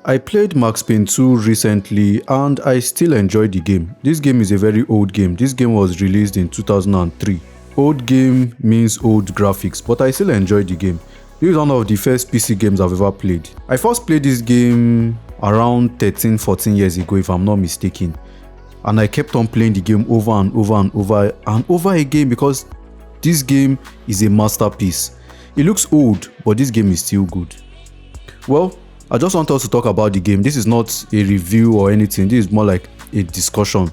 I played Max Payne 2 recently and I still enjoy the game. This game is a very old game. This game was released in 2003. Old game means old graphics, but I still enjoy the game. This is one of the first PC games I've ever played. I first played this game around 13-14 years ago if I'm not mistaken. And I kept on playing the game over and over and over and over again because this game is a masterpiece. It looks old, but this game is still good. Well, I just want us to talk about the game. This is not a review or anything. This is more like a discussion.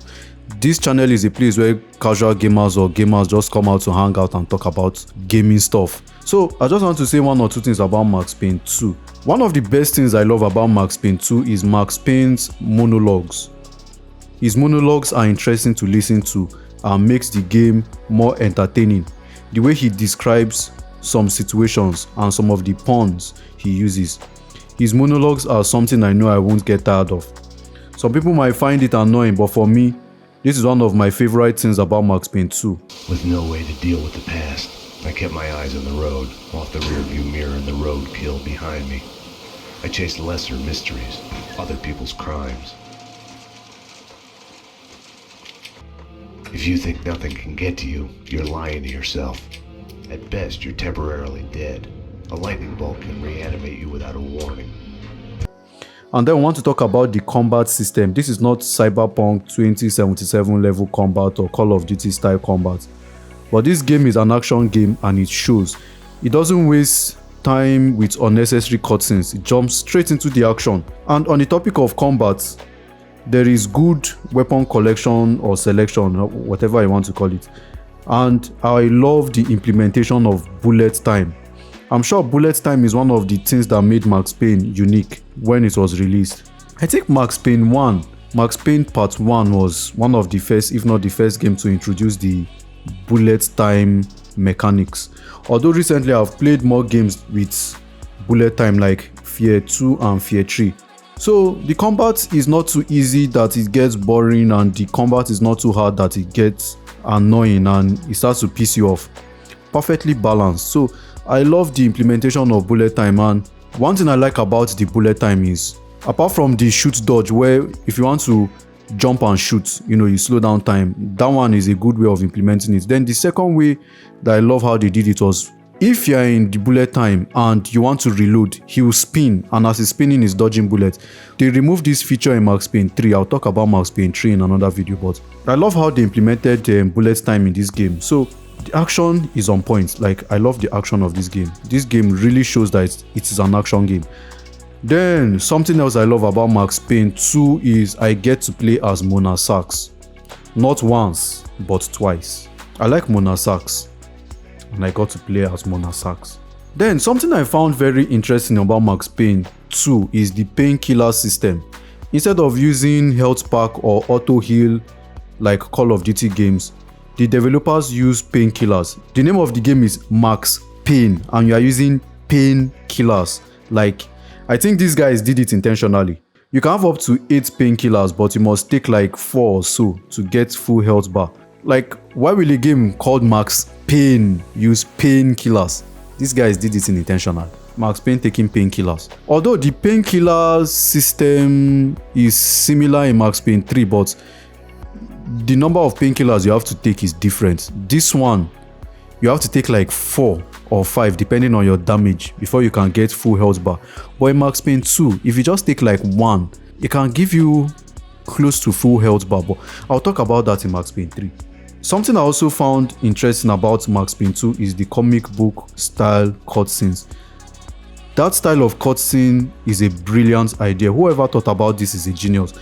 This channel is a place where casual gamers or gamers just come out to hang out and talk about gaming stuff. So I just want to say one or two things about Max Payne 2. One of the best things I love about Max Payne 2 is Max Payne's monologues. His monologues are interesting to listen to and makes the game more entertaining. The way he describes some situations and some of the puns he uses. His monologues are something I know I won't get tired of. Some people might find it annoying, but for me, this is one of my favorite things about Max Payne 2. With no way to deal with the past, I kept my eyes on the road, off the rearview mirror and the roadkill behind me. I chased lesser mysteries, other people's crimes. If you think nothing can get to you, you're lying to yourself. At best, you're temporarily dead. A lightning bolt can reanimate you without a warning. And then we want to talk about the combat system. This is not Cyberpunk 2077 level combat or Call of Duty style combat. But this game is an action game and it shows. It doesn't waste time with unnecessary cutscenes. It jumps straight into the action. And on the topic of combat, there is good weapon collection or selection, or whatever I want to call it. And I love the implementation of bullet time. I'm sure bullet time is one of the things that made Max Payne unique when it was released. I think Max Payne Part 1 was one of the first, if not the first game to introduce the bullet time mechanics. Although recently I've played more games with bullet time like Fear 2 and Fear 3. So the combat is not too easy that it gets boring, and the combat is not too hard that it gets annoying and it starts to piss you off. Perfectly balanced. So I love the implementation of bullet time, and one thing I like about the bullet time is, apart from the shoot dodge where if you want to jump and shoot, you slow down time, that one is a good way of implementing it. Then the second way that I love how they did it was, if you're in the bullet time and you want to reload, he will spin, and as he's spinning he's dodging bullets. They removed this feature in Max Payne 3. I'll talk about Max Payne 3 in another video, but I love how they implemented bullet time in this game. So the action is on point. Like, I love the action of this game. This game really shows that it is an action game. Then something else I love about Max Payne 2 is I get to play as Mona Sachs. Not once, but twice. I like Mona Sachs, and I got to play as Mona Sachs. Then something I found very interesting about Max Payne 2 is the painkiller system. Instead of using health pack or auto heal like Call of Duty games, the developers use painkillers. The name of the game is Max Payne, and you are using painkillers. Like, I think these guys did it intentionally. You can have up to 8 painkillers, but you must take like 4 or so to get full health bar. Like, why will a game called Max Payne use painkillers? These guys did it intentional. Max Payne taking painkillers. Although the painkiller system is similar in Max Payne 3, but the number of painkillers you have to take is different. This one, you have to take like 4 or 5 depending on your damage before you can get full health bar. But in Max Payne 2, if you just take like 1, it can give you close to full health bar. But I'll talk about that in Max Payne 3. Something I also found interesting about Max Payne 2 is the comic book style cutscenes. That style of cutscene is a brilliant idea. Whoever thought about this is a genius.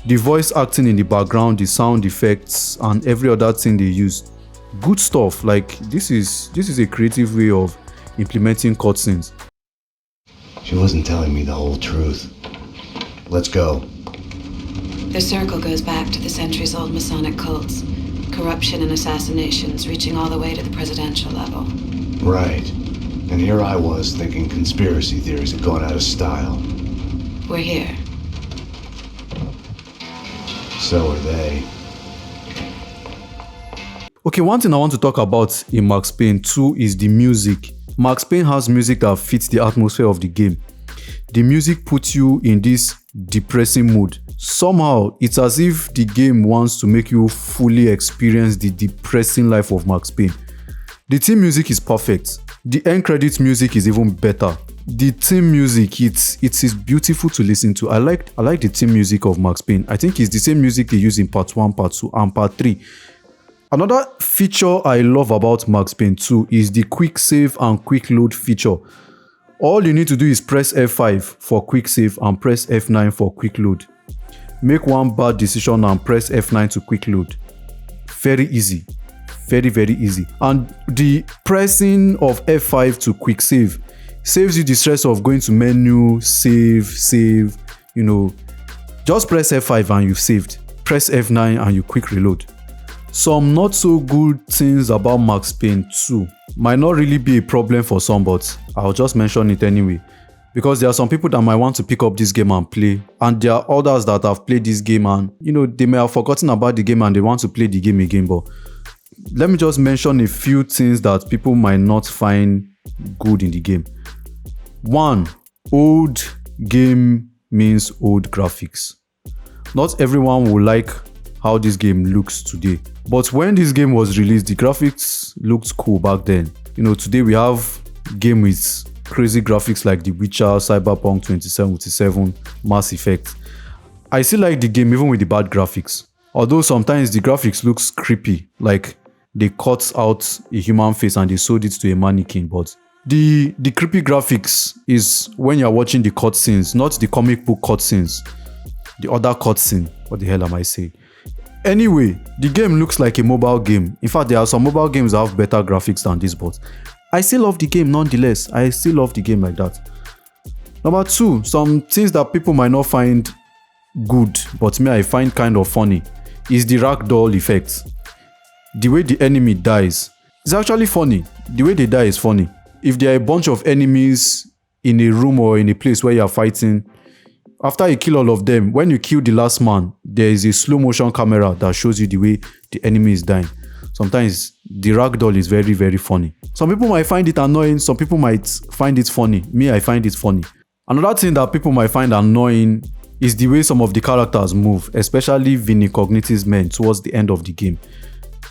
The voice acting in the background, the sound effects, and every other thing they use. Good stuff. Like, this is a creative way of implementing cutscenes. She wasn't telling me the whole truth. Let's go. The circle goes back to the centuries-old Masonic cults. Corruption and assassinations reaching all the way to the presidential level. Right. And here I was thinking conspiracy theories had gone out of style. We're here. So are they. Okay, one thing I want to talk about in Max Payne 2 is the music. Max Payne has music that fits the atmosphere of the game. The music puts you in this depressing mood. Somehow, it's as if the game wants to make you fully experience the depressing life of Max Payne. The theme music is perfect. The end credits music is even better. The theme music, it is beautiful to listen to. I like the theme music of Max Payne. I think it's the same music they use in part 1, part 2, and part 3. Another feature I love about Max Payne 2 is the quick save and quick load feature. All you need to do is press F5 for quick save and press F9 for quick load. Make one bad decision and press F9 to quick load. Very easy. Very, very easy. And the pressing of F5 to quick save saves you the stress of going to menu, save, just press F5 and you've saved. Press F9 and you quick reload. Some not so good things about Max Payne 2 might not really be a problem for some, but I'll just mention it anyway. Because there are some people that might want to pick up this game and play, and there are others that have played this game and they may have forgotten about the game and they want to play the game again. But let me just mention a few things that people might not find good in the game. 1. Old game means old graphics. Not everyone will like how this game looks today. But when this game was released, the graphics looked cool back then. Today we have game with crazy graphics like The Witcher, Cyberpunk 2077, Mass Effect. I still like the game even with the bad graphics. Although sometimes the graphics looks creepy, like they cut out a human face and they sewed it to a mannequin. But the creepy graphics is when you're watching the cutscenes, not the comic book cutscenes. The other cutscene. What the hell am I saying? Anyway, the game looks like a mobile game. In fact, there are some mobile games that have better graphics than this, but I still love the game nonetheless. I still love the game like that. Number 2, some things that people might not find good, but me I find kind of funny, is the ragdoll effect. The way the enemy dies is actually funny. The way they die is funny. If there are a bunch of enemies in a room or in a place where you are fighting, after you kill all of them, when you kill the last man, there is a slow motion camera that shows you the way the enemy is dying. Sometimes the ragdoll is very, very funny. Some people might find it annoying, some people might find it funny. Me, I find it funny. Another thing that people might find annoying is the way some of the characters move, especially Vinnie Cognitive's men towards the end of the game.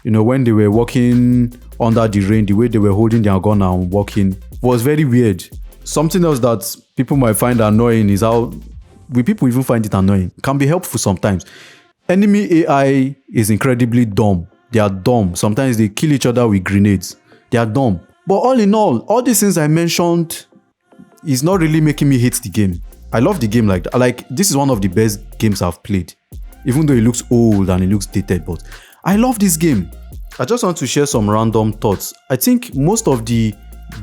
When they were walking under the rain, the way they were holding their gun and walking was very weird. Something else that people might find annoying is how people even find it annoying. It can be helpful sometimes. Enemy AI is incredibly dumb. They are dumb. Sometimes they kill each other with grenades. They are dumb. But all in all these things I mentioned is not really making me hate the game. I love the game like that. This is one of the best games I've played. Even though it looks old and it looks dated, but I love this game. I just want to share some random thoughts. I think most of the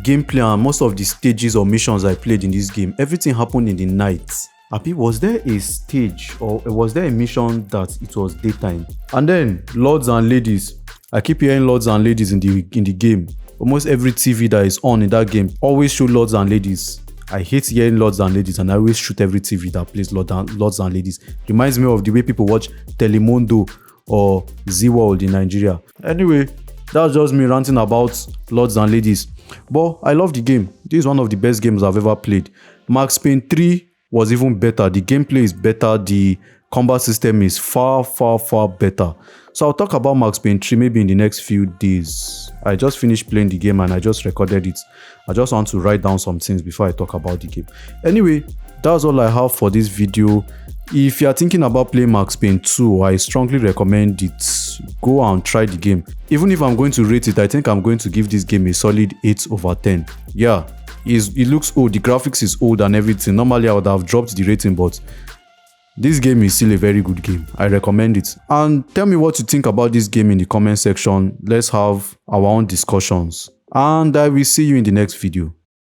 gameplay and most of the stages or missions I played in this game, everything happened in the night. Abi, was there a stage or was there a mission that it was daytime? And then lords and ladies. I keep hearing lords and ladies in the game. Almost every TV that is on in that game always show lords and ladies. I hate hearing lords and ladies, and I always shoot every TV that plays lords and ladies. Reminds me of the way people watch Telemundo or Z World in Nigeria. Anyway, that's just me ranting about lords and ladies. But I love the game. This is one of the best games I've ever played. Max Payne 3 was even better. The gameplay is better. The combat system is far, far, far better. So I'll talk about Max Payne 3 maybe in the next few days. I just finished playing the game and I just recorded it. I just want to write down some things before I talk about the game. Anyway, that's all I have for this video. If you are thinking about playing Max Payne 2, I strongly recommend it. Go and try the game. Even if I'm going to rate it, I think I'm going to give this game a solid 8 over 10. Yeah, it looks old. The graphics is old and everything. Normally I would have dropped the rating, but this game is still a very good game. I recommend it. And tell me what you think about this game in the comment section. Let's have our own discussions. And I will see you in the next video.